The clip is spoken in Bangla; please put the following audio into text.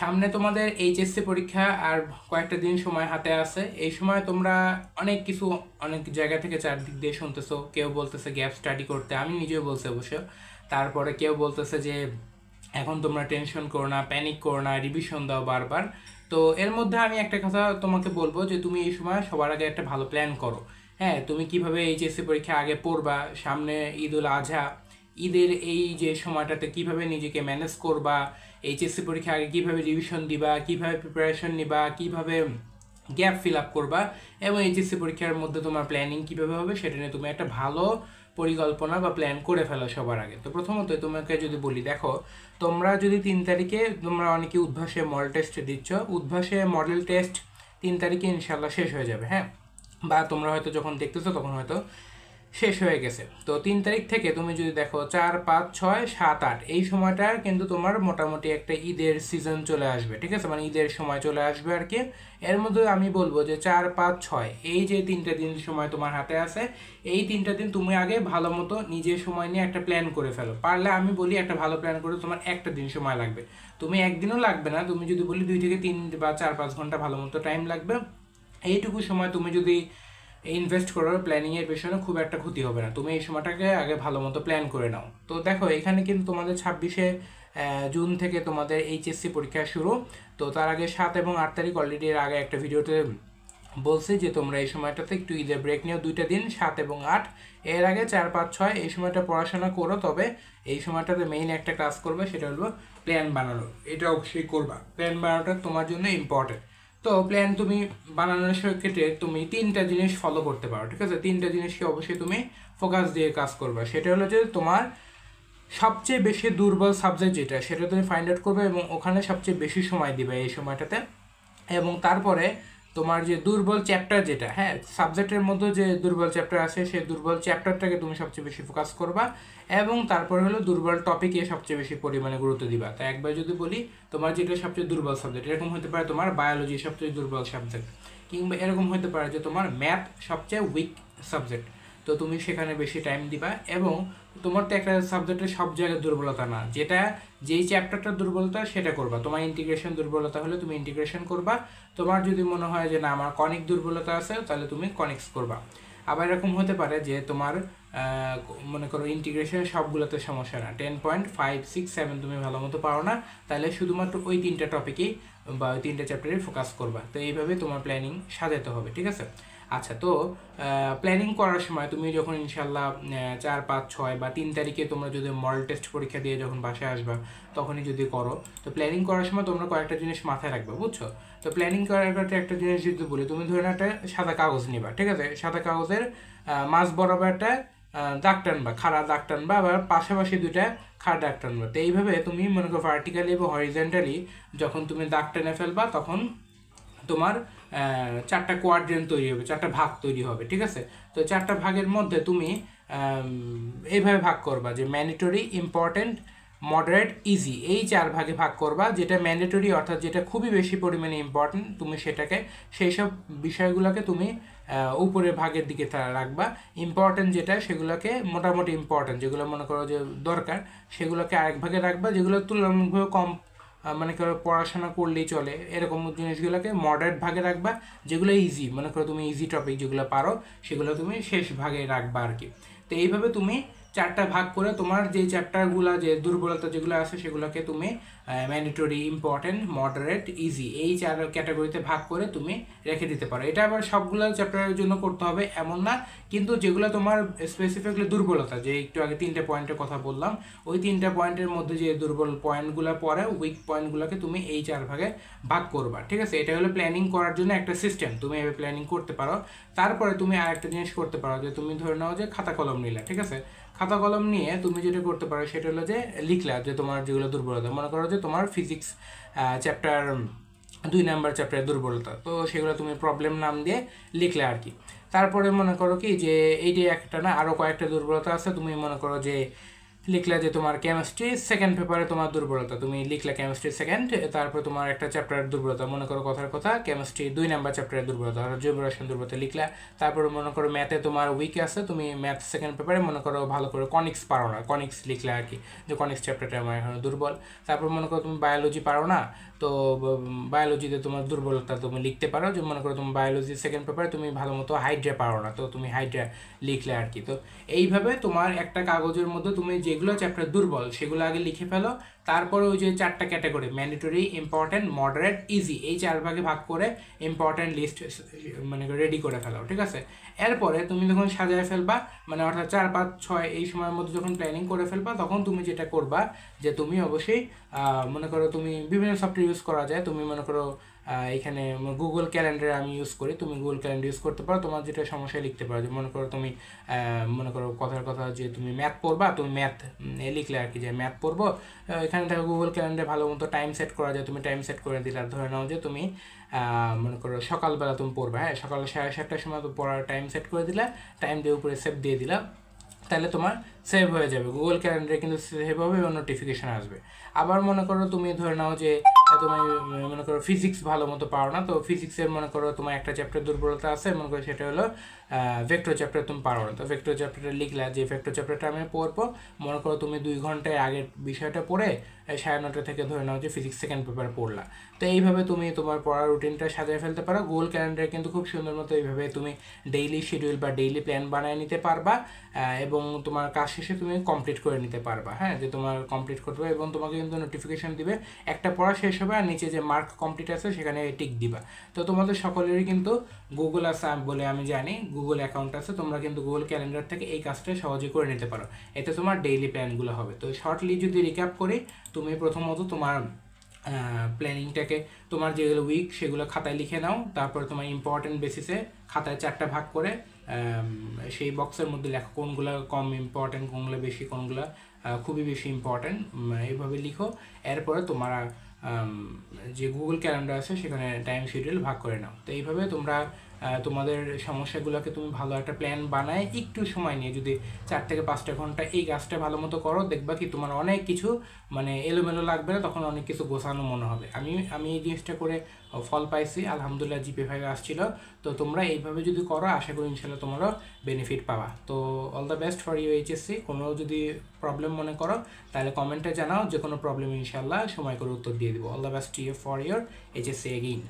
সামনে তোমাদের এইচএসসি পরীক্ষা আর কয়েকটা দিন সময় হাতে আছে। এই সময় তোমরা অনেক কিছু অনেক জায়গা থেকে চারদিক দিয়ে শুনতেছো। কেউ বলতেছে গ্যাপ স্টাডি করতে, আমি নিজেও বলছি অবশ্য। তারপরে কেউ বলতেছে যে এখন তোমরা টেনশন করো না, প্যানিক করো না, রিভিশন দাও বারবার। তো এর মধ্যে আমি একটা কথা তোমাকে বলবো যে তুমি এই সময় সবার আগে একটা ভালো প্ল্যান করো। হ্যাঁ, তুমি কিভাবে এইচএসসি পরীক্ষা আগে পড়বা, সামনে ঈদ উল আজহা, ঈদের এই যে সময়টাতে কিভাবে নিজেকে ম্যানেজ করবা, এইচএসসি পরীক্ষা আগে কিভাবে রিভিশন দিবা, কিভাবে প্রিপারেশন নিবা, কিভাবে গ্যাপ ফিল আপ করবা, এবং এইচএসসি পরীক্ষার মধ্যে তোমার প্ল্যানিং কিভাবে হবে সেটা নিয়ে তুমি একটা ভালো পরিকল্পনা বা প্ল্যান করে ফেলো সবার আগে। তো প্রথমত তোমাকে যদি বলি, দেখো তোমরা যদি 3 তারিখে, তোমরা অনেকে উদ্ভাসে মডেল টেস্ট দিচ্ছ, উদ্ভাসে মডেল টেস্ট 3 তারিখে ইনশাল্লাহ শেষ হয়ে যাবে। হ্যাঁ, বা তোমরা হয়তো যখন দেখতেছো তখন হয়তো শেষ হয়ে গেছে। তো 3 তারিখ থেকে তুমি যদি দেখো 4, 5, 6, 7, 8 এই সময়টা কিন্তু তোমার মোটামুটি একটা ঈদের সিজন চলে আসবে, ঠিক আছে, মানে ঈদের সময় চলে আসবে আর কি। এর মধ্যে আমি বলবো যে 4, 5, 6 এই যে 3টা দিন সময় তোমার হাতে আছে, এই 3টা দিন তুমি আগে ভালো মতো নিজের সময় নিয়ে একটা প্ল্যান করে ফেলো। পারলে আমি বলি একটা ভালো প্ল্যান করে তোমার একটা দিন সময় লাগবে, তুমি একদিনও লাগবে না। তুমি যদি বলি 2 থেকে 3 বা 4, 5 ঘন্টা ভালো মতো টাইম লাগবে। এইটুকু সময় তুমি যদি ইনভেস্ট করার প্ল্যানিংয়ের পেছনে খুব একটা ক্ষতি হবে না। তুমি এই সময়টাকে আগে ভালো মতো প্ল্যান করে নাও। তো দেখো এখানে কিন্তু তোমাদের 26শে জুন থেকে তোমাদের এইচএসসি পরীক্ষা শুরু। তো তার আগে 7 এবং 8 তারিখ অলরেডি এর আগে একটা ভিডিওতে বলছি যে তোমরা এই সময়টাতে একটু ঈদের ব্রেক নিও 2টা দিন, 7 এবং 8। এর আগে 4, 5, 6 এই সময়টা পড়াশোনা করো, তবে এই সময়টাতে মেইন একটা কাজ করবে, সেটা হলো প্ল্যান বানানো। এটা অবশ্যই করবা, প্ল্যান বানানোটা তোমার জন্য ইম্পর্টেন্ট। তো প্ল্যান তুমি বানানোর ক্ষেত্রে তুমি 3টা জিনিস ফলো করতে পারো, ঠিক আছে। 3টা জিনিসকে অবশ্যই তুমি ফোকাস দিয়ে কাজ করবা। সেটা হলো যে তোমার সবচেয়ে বেশি দুর্বল সাবজেক্ট যেটা, সেটা তুমি ফাইন্ড আউট করবে এবং ওখানে সবচেয়ে বেশি সময় দিবে এই সময়টাতে। এবং তারপরে তোমার যে দুর্বল চ্যাপ্টার যেটা, হ্যাঁ, সাবজেক্টের মধ্যে যে দুর্বল চ্যাপ্টার আছে সেই দুর্বল চ্যাপ্টারটাকে তুমি সবচেয়ে বেশি ফোকাস করবা। এবং তারপরে হলো দুর্বল টপিকে সবচেয়ে বেশি পরিমাণে গুরুত্ব দিবা। তাই একবার যদি বলি তোমার যেটা সবচেয়ে দুর্বল সাবজেক্ট, এরকম হতে পারে তোমার বায়োলজি সবচেয়ে দুর্বল সাবজেক্ট, কিংবা এরকম হতে পারে যে তোমার ম্যাথ সবচেয়ে উইক সাবজেক্ট। তো তুমি সেখানে বেশি টাইম দিবা। এবং তোমার তো একটা সাবজেক্টের সব জায়গায় দুর্বলতা না, যেটা যেই চ্যাপ্টারটার দুর্বলতা সেটা করবা। তোমার ইন্টিগ্রেশন দুর্বলতা হলে তুমি ইন্টিগ্রেশন করবা। তোমার যদি মনে হয় যে না আমার কনিক দুর্বলতা আছে, তাহলে তুমি কনিক্স করবা। আবার এরকম হতে পারে যে তোমার মনে করো ইন্টিগ্রেশন সবগুলোতে সমস্যা না, 10.5, 6, 7 তুমি ভালো মতো পারো না, তাহলে শুধুমাত্র ওই 3টা টপিকেই বা ওই 3টা চ্যাপ্টারে ফোকাস করবা। তো এইভাবে তোমার প্ল্যানিং সাজাতে হবে, ঠিক আছে। আচ্ছা, তো প্ল্যানিং করার সময় তুমি যখন ইনশাল্লাহ 4, 5, 6 বা 3 তারিখে তোমরা যদি মডেল টেস্ট পরীক্ষা দিয়ে যখন বাসায় আসবা তখনই যদি করো, তো প্ল্যানিং করার সময় তোমরা কয়েকটা জিনিস মাথায় রাখবে, বুঝছো। তো প্ল্যানিং করার ক্ষেত্রে একটা জিনিস যদি বলি, তুমি ধরে একটা সাদা কাগজ নিবা, ঠিক আছে। সাদা কাগজের মাঝ বরাবর একটা দাগ টানবা, খাড়া দাগ টানবা, আবার পাশাপাশি 2টা খাড়া দাগ টানবা। তো এইভাবে তুমি মনে করো ভার্টিক্যালি এবং হরিজেন্টালি যখন তুমি দাগ টেনে ফেলবা, তখন তোমার 4টা কোয়াড্রেন্ট তৈরি হবে, 4টা ভাগ তৈরি হবে, ঠিক আছে। তো 4টা ভাগের মধ্যে তুমি এইভাবে ভাগ করবা যে ম্যান্ডেটরি, ইম্পর্টেন্ট, মডারেট, ইজি, এই 4 ভাগে ভাগ করবা। যেটা ম্যান্ডেটরি অর্থাৎ যেটা খুবই বেশি পরিমাণে ইম্পর্টেন্ট, তুমি সেটাকে সেই সব বিষয়গুলোকে তুমি উপরের ভাগের দিকে রাখবা। ইম্পর্টেন্ট যেটা সেগুলোকে মোটামুটি ইম্পর্টেন্ট, যেগুলো মনে করো যে দরকার, সেগুলোকে আরেক ভাগে রাখবা। যেগুলো তুলনামূলকভাবে কম মানে করো পড়াশোনা করলেই চলে এরকম জিনিসগুলোকে মডারেট ভাগে রাখবা। যেগুলো ইজি, মনে করো তুমি ইজি টপিক যেগুলো পারো সেগুলো তুমি শেষ ভাগে রাখবা আর কি। তো এইভাবে তুমি 4টা ভাগ করে তোমার যে চ্যাপ্টারগুলো যে দুর্বলতা যেগুলো আছে সেগুলোকে তুমি ম্যান্ডেটরি, ইম্পর্টেন্ট, মডারেট, ইজি এই 4 ক্যাটাগরিতে ভাগ করে তুমি রেখে দিতে পারো। এটা আবার সবগুলো চ্যাপ্টারের জন্য করতে হবে এমন না, কিন্তু যেগুলো তোমার স্পেসিফিকলি দুর্বলতা, যে একটু আগে 3টে পয়েন্টের কথা বললাম, ওই 3টা পয়েন্টের মধ্যে যে দুর্বল পয়েন্টগুলো পড়ে, উইক পয়েন্টগুলোকে তুমি এই 4 ভাগে ভাগ করবা, ঠিক আছে। এটা হলো প্ল্যানিং করার জন্য একটা সিস্টেম, তুমি এভাবে প্ল্যানিং করতে পারো। তারপরে তুমি আরেকটা জিনিস করতে পারো যে তুমি ধরে নাও যে খাতা কলম নিলা, ঠিক আছে। খাতা কলম নিয়ে তুমি যেটা করতে পারো সেটা হলো যে লিখলা যে তোমার যেগুলো দুর্বলতা, মনে করো যে তোমার ফিজিক্স চ্যাপ্টার 2 নাম্বার চ্যাপ্টারের দুর্বলতা, তো সেগুলো তুমি প্রবলেম নাম দিয়ে লিখলে আর কি। তারপরে মনে করো কি যে এইটি একটা না, আরও কয়েকটা দুর্বলতা আছে, তুমি মনে করো যে লিখলা যে তোমার কেমিস্ট্রি সেকেন্ড পেপারে তোমার দুর্বলতা, তুমি লিখলা কেমিস্ট্রি সেকেন্ড, তারপর তোমার একটা চ্যাপ্টারের দুর্বলতা, মনে করো কথার কথা কেমিস্ট্রি 2 নাম্বার চ্যাপ্টারের দুর্বলতা, জৈব রসায়ন দুর্বলতা লিখলা। তারপর মনে করো ম্যাথে তোমার উইক আছে, তুমি ম্যাথ সেকেন্ড পেপারে মনে করো ভালো করে কনিক্স পারো না, কনিক্স লিখলা আর কি, যে কনিক্স চ্যাপ্টারটা আমার এখন দুর্বল। তারপর মনে করো তুমি বায়োলজি পারো না, তো বায়োলজিতে তোমার দুর্বলতা তুমি লিখতে পারো, যে মনে করো তুমি বায়োলজি সেকেন্ড পেপারে তুমি ভালো মতো হাইড্রা পারো না, তো তুমি হাইড্রা লিখলে আর কি। তো এইভাবে তোমার একটা কাগজের মধ্যে তুমি যেগুলো চ্যাপ্টার দুর্বল সেগুলো আগে লিখে ফেলো, তারপরে ওই যে 4টা category mandatory, important, moderate, easy, এই 4 ভাগে ভাগ করে ইম্পর্টেন্ট লিস্ট মানে রেডি করে ফেলো, ঠিক আছে। এরপরে তুমি যখন সাজায় ফেলবা, মানে অর্থাৎ 4, 5, 6 এই সময়ের মধ্যে যখন প্ল্যানিং করে ফেলবা, তখন তুমি যেটা করবা যে তুমি অবশ্যই মনে করো তুমি বিভিন্ন সফটওয়্যার ইউজ করা যায়, তুমি মনে করো এখানে গুগল ক্যালেন্ডার আমি ইউজ করি, তুমি গুগল ক্যালেন্ডার ইউজ করতে পারো, তোমার যেটা সমস্যা লিখতে পারো। যে মনে করো তুমি মনে করো কথার কথা যে তুমি ম্যাথ পড়বা, তুমি ম্যাথ লিখলে আর কি, যে ম্যাথ পড়বো, এখানে দেখো গুগল ক্যালেন্ডারে ভালো মতো টাইম সেট করা যায়, তুমি টাইম সেট করে দিলে, ধরে নাও যে তুমি মনে করো সকালবেলা তুমি পড়বা, হ্যাঁ, সকাল 7:30টার সময় তো পড়ার টাইম সেট করে দিলা, টাইম দিয়ে উপরে সেভ দিয়ে দিলা, তাহলে তোমার সেভ হয়ে যাবে গুগল ক্যালেন্ডারে, কিন্তু সেভ হবে এবং নোটিফিকেশান আসবে। আবার মনে করো তুমি ধরে নাও যে তুমি মনে করো ফিজিক্স ভালো মতো পারো না, তো ফিজিক্সের মনে করো তোমার একটা চ্যাপ্টার দুর্বলতা আছে, মনে করো সেটা হলো ভেক্টর চ্যাপ্টার তুমি পারো না, তো ভেক্টর চ্যাপ্টারটা লিখলা যে ভেক্টর চ্যাপ্টারটা আমি পড়বো, মনে করো তুমি 2 ঘন্টায় আগের বিষয়টা পড়ে 9:30 থেকে ধরে নাও যে ফিজিক্স সেকেন্ড পেপার পড়লা। তো এইভাবে তুমি তোমার পড়ার রুটিনটা সাজিয়ে ফেলতে পারো। গুগল ক্যালেন্ডারে কিন্তু খুব সুন্দর মতো এইভাবে তুমি ডেইলি শিডিউল বা ডেইলি প্ল্যান বানিয়ে নিতে পারবা, এবং তোমার কাজ শেষে তুমি কমপ্লিট করে নিতে পারবা, হ্যাঁ, যে তোমার কমপ্লিট করতে হবে, এবং তোমাকে কিন্তু নোটিফিকেশন দিবে একটা পড়া শেষ হবে, আর নিচে যে মার্ক কমপ্লিট আছে সেখানে টিক দিবা। তো তোমাদের সকলেরই কিন্তু গুগল আছে বলে আমি জানি, গুগল অ্যাকাউন্ট আছে, তোমরা কিন্তু গুগল ক্যালেন্ডার থেকে এই কাজটা সহজে করে নিতে পারো, এতে তোমার ডেইলি প্ল্যানগুলো হবে। তো শর্টলি যদি রিক্যাপ করি, তুমি প্রথমত তোমার প্ল্যানিংটাকে, তোমার যেগুলো উইক সেগুলো খাতায় লিখে নাও, তারপর তোমার ইম্পর্টেন্ট বেসিসে খাতায় 4টা ভাগ করে সেই বক্সের মধ্যে লেখো কোনগুলো কম ইম্পর্টেন্ট, কোনগুলো বেশি, কোনগুলো খুবই বেশি ইম্পর্টেন্ট, এইভাবে লিখো। এরপরে তোমার যে গুগল ক্যালেন্ডার আছে সেখানে টাইম শিডিউল ভাগ করে নাও। তো এইভাবে তোমরা তোমাদের সমস্যাগুলোকে তুমি ভালো একটা প্ল্যান বানায় একটু সময় নিয়ে যদি 4 থেকে 5টা ঘন্টা এই কাজটা ভালো মতো করো, দেখবা কি তোমার অনেক কিছু মানে এলোমেলো লাগবে না, তখন অনেক কিছু গোছানো মনে হবে। আমি এই জিনিসটা করে ফল পাইছি, আলহামদুলিল্লাহ জিপি 5 আসছিল। তো তোমরা এইভাবে যদি করো, আশা করি ইনশাল্লাহ তোমরাও বেনিফিট পাবা। তো all the best for you HSC. কোনো যদি প্রবলেম মনে করো তাহলে কমেন্টে জানাও, যে কোনো প্রবলেম ইনশাল্লাহ সময় করে উত্তর দিয়ে দিব। All the best to you for your HSC again.